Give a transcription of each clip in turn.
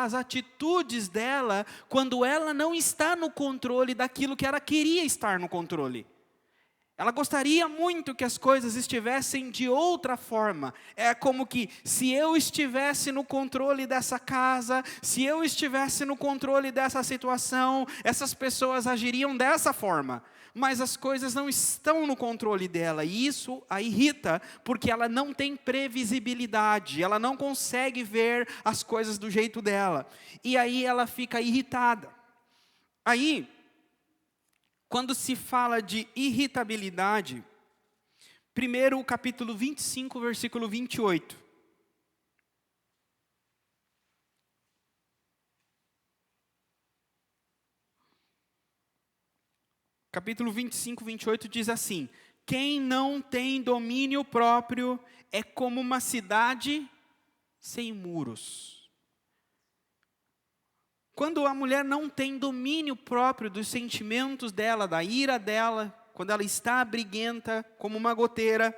as atitudes dela quando ela não está no controle daquilo que ela queria estar no controle. Ela gostaria muito que as coisas estivessem de outra forma. É como que se eu estivesse no controle dessa casa, se eu estivesse no controle dessa situação, essas pessoas agiriam dessa forma. Mas as coisas não estão no controle dela, e isso a irrita, porque ela não tem previsibilidade, ela não consegue ver as coisas do jeito dela. E aí ela fica irritada. Aí, quando se fala de irritabilidade, primeiro o capítulo 25, versículo 28. Capítulo 25, 28 diz assim: quem não tem domínio próprio é como uma cidade sem muros. Quando a mulher não tem domínio próprio dos sentimentos dela, da ira dela, quando ela está briguenta, como uma goteira,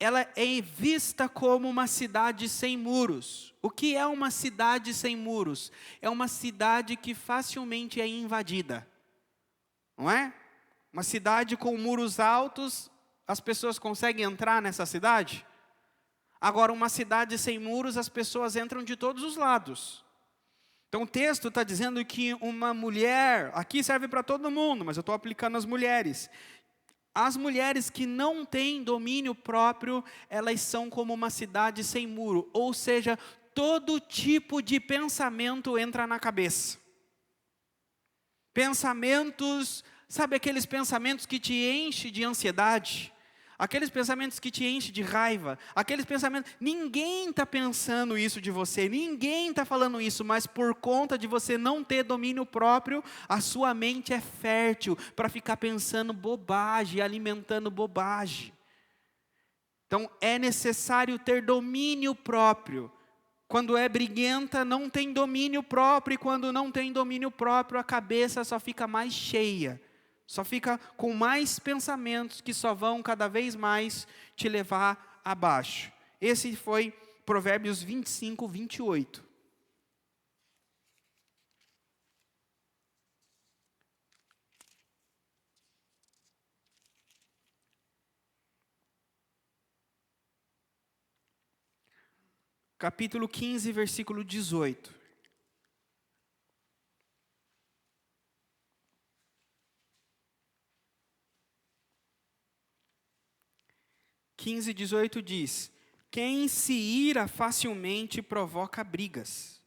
ela é vista como uma cidade sem muros. O que é uma cidade sem muros? É uma cidade que facilmente é invadida. Não é? Uma cidade com muros altos, as pessoas conseguem entrar nessa cidade? Agora, uma cidade sem muros, as pessoas entram de todos os lados. Então o texto está dizendo que uma mulher, aqui serve para todo mundo, mas eu estou aplicando às mulheres. As mulheres que não têm domínio próprio, elas são como uma cidade sem muro. Ou seja, todo tipo de pensamento entra na cabeça. Pensamentos, sabe aqueles pensamentos que te enchem de ansiedade? Aqueles pensamentos que te enchem de raiva? Aqueles pensamentos, ninguém está pensando isso de você, ninguém está falando isso, mas por conta de você não ter domínio próprio, a sua mente é fértil para ficar pensando bobagem, alimentando bobagem. Então é necessário ter domínio próprio. Quando é briguenta, não tem domínio próprio, e quando não tem domínio próprio, a cabeça só fica mais cheia, só fica com mais pensamentos que só vão cada vez mais te levar abaixo. Esse foi Provérbios 25, 28. Capítulo 15, versículo 18. 15:18 diz: quem se ira facilmente provoca brigas,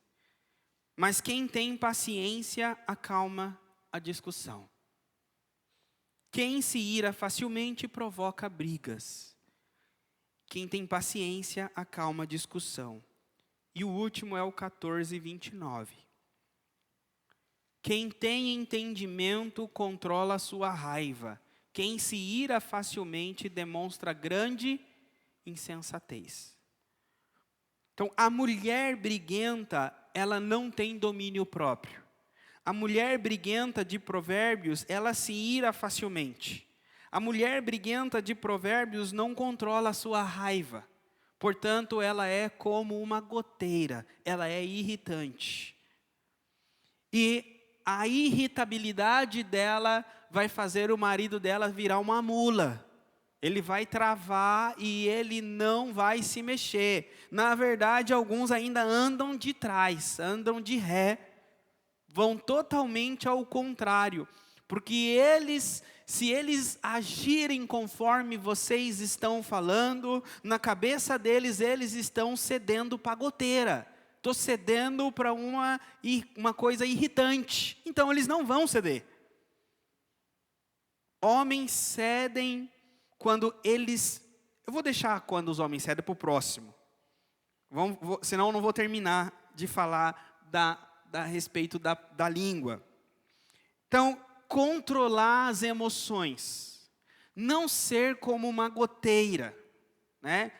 mas quem tem paciência acalma a discussão. Quem se ira facilmente provoca brigas, quem tem paciência acalma a discussão. E o último é o 14:29. Quem tem entendimento controla a sua raiva, quem se ira facilmente demonstra grande insensatez. Então, a mulher briguenta, ela não tem domínio próprio. A mulher briguenta de Provérbios, ela se ira facilmente. A mulher briguenta de Provérbios não controla a sua raiva. Portanto, ela é como uma goteira, ela é irritante. E a irritabilidade dela vai fazer o marido dela virar uma mula. Ele vai travar e ele não vai se mexer. Na verdade, alguns ainda andam de trás, andam de ré, vão totalmente ao contrário. Porque se eles agirem conforme vocês estão falando, na cabeça deles, eles estão cedendo para a goteira. Estou cedendo para uma coisa irritante. Então, eles não vão ceder. Homens cedem quando eles... Eu vou deixar quando os homens cedem para o próximo. Senão eu não vou terminar de falar a respeito da língua. Então, controlar as emoções. Não ser como uma goteira. Né?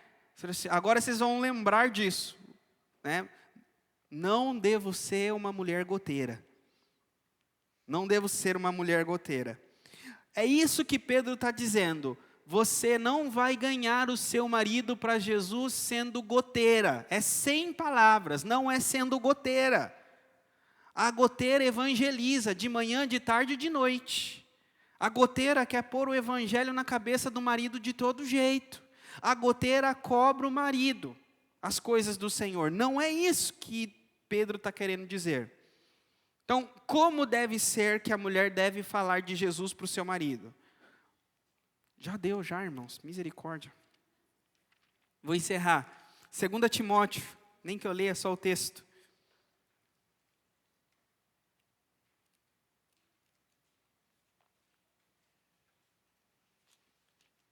Agora vocês vão lembrar disso. Né? Não devo ser uma mulher goteira. Não devo ser uma mulher goteira. É isso que Pedro está dizendo. você não vai ganhar o seu marido para Jesus sendo goteira. É sem palavras, não é sendo goteira. A goteira evangeliza de manhã, de tarde e de noite. A goteira quer pôr o evangelho na cabeça do marido de todo jeito. A goteira cobra o marido, as coisas do Senhor. Não é isso que Pedro está querendo dizer. Então, como deve ser que a mulher deve falar de Jesus para o seu marido? Já deu, já, irmãos, misericórdia. Vou encerrar. 2 Timóteo, nem que eu leia só o texto.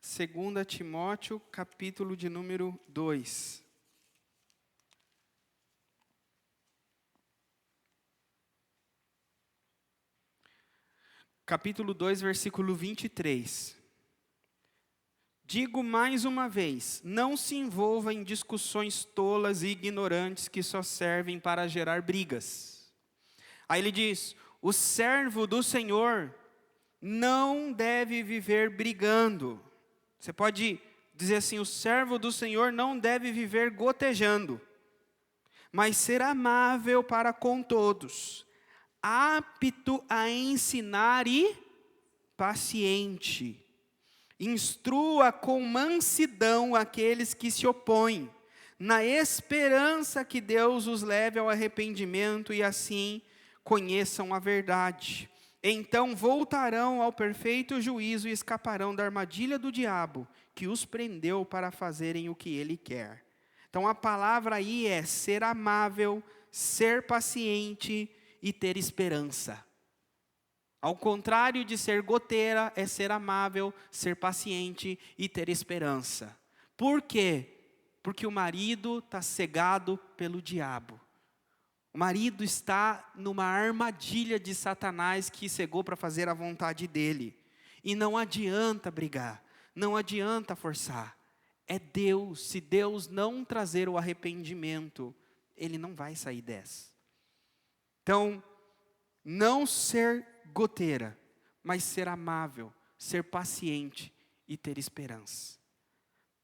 2 Timóteo, capítulo de número 2. Capítulo 2, versículo 23. Digo mais uma vez, não se envolva em discussões tolas e ignorantes que só servem para gerar brigas. Aí ele diz, o servo do Senhor não deve viver brigando. Você pode dizer assim, o servo do Senhor não deve viver gotejando, mas ser amável para com todos, apto a ensinar e paciente. Instrua com mansidão aqueles que se opõem, na esperança que Deus os leve ao arrependimento e assim conheçam a verdade. Então voltarão ao perfeito juízo e escaparão da armadilha do diabo, que os prendeu para fazerem o que ele quer. Então a palavra aí é ser amável, ser paciente e ter esperança. Ao contrário de ser goteira, é ser amável, ser paciente e ter esperança. Por quê? Porque o marido está cegado pelo diabo. O marido está numa armadilha de Satanás que cegou para fazer a vontade dele. E não adianta brigar, não adianta forçar. É Deus, se Deus não trazer o arrependimento, ele não vai sair dessa. Então, não ser goteira, mas ser amável, ser paciente e ter esperança.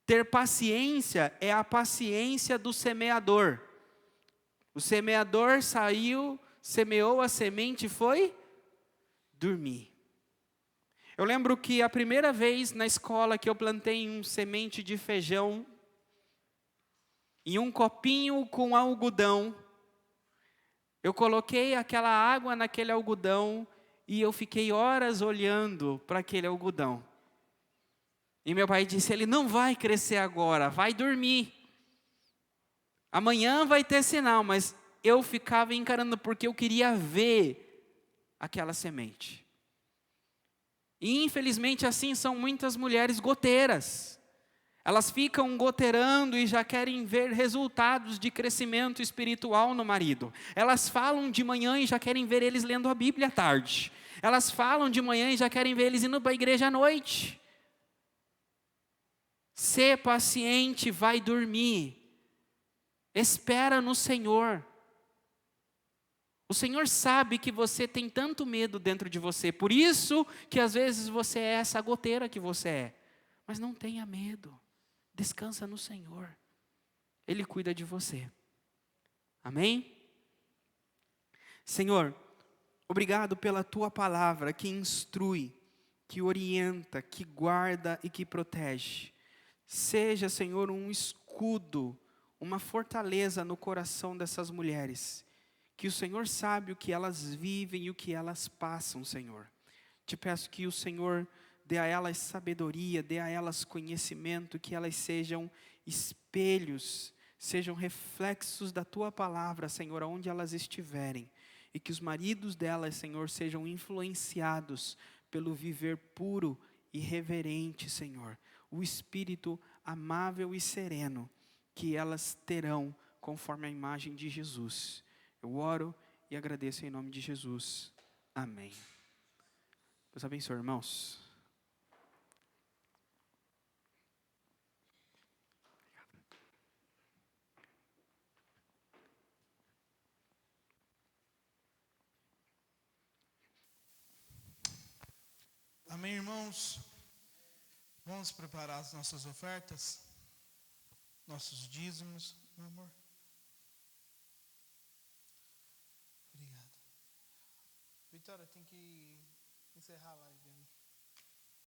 Ter paciência é a paciência do semeador. O semeador saiu, semeou a semente e foi dormir. Eu lembro que a primeira vez na escola que eu plantei um semente de feijão em um copinho com algodão, eu coloquei aquela água naquele algodão e eu fiquei horas olhando para aquele algodão. E meu pai disse, ele não vai crescer agora, vai dormir. Amanhã vai ter sinal, mas eu ficava encarando porque eu queria ver aquela semente. E infelizmente assim são muitas mulheres goteiras. Elas ficam goteirando e já querem ver resultados de crescimento espiritual no marido. Elas falam de manhã e já querem ver eles lendo a Bíblia à tarde. Elas falam de manhã e já querem ver eles indo para a igreja à noite. Ser paciente, vai dormir. Espera no Senhor. O Senhor sabe que você tem tanto medo dentro de você. Por isso que às vezes você é essa goteira que você é. Mas não tenha medo. Descansa no Senhor. Ele cuida de você. Amém? Senhor, obrigado pela Tua palavra que instrui, que orienta, que guarda e que protege. Seja, Senhor, um escudo, uma fortaleza no coração dessas mulheres. Que o Senhor sabe o que elas vivem e o que elas passam, Senhor. Te peço que o Senhor dê a elas sabedoria, dê a elas conhecimento, que elas sejam espelhos, sejam reflexos da Tua palavra, Senhor, aonde elas estiverem. E que os maridos delas, Senhor, sejam influenciados pelo viver puro e reverente, Senhor. O espírito amável e sereno que elas terão conforme a imagem de Jesus. Eu oro e agradeço em nome de Jesus. Amém. Deus abençoe, irmãos. Amém, irmãos? Vamos preparar as nossas ofertas, nossos dízimos, meu amor. Obrigado. Vitória, tem que encerrar a live.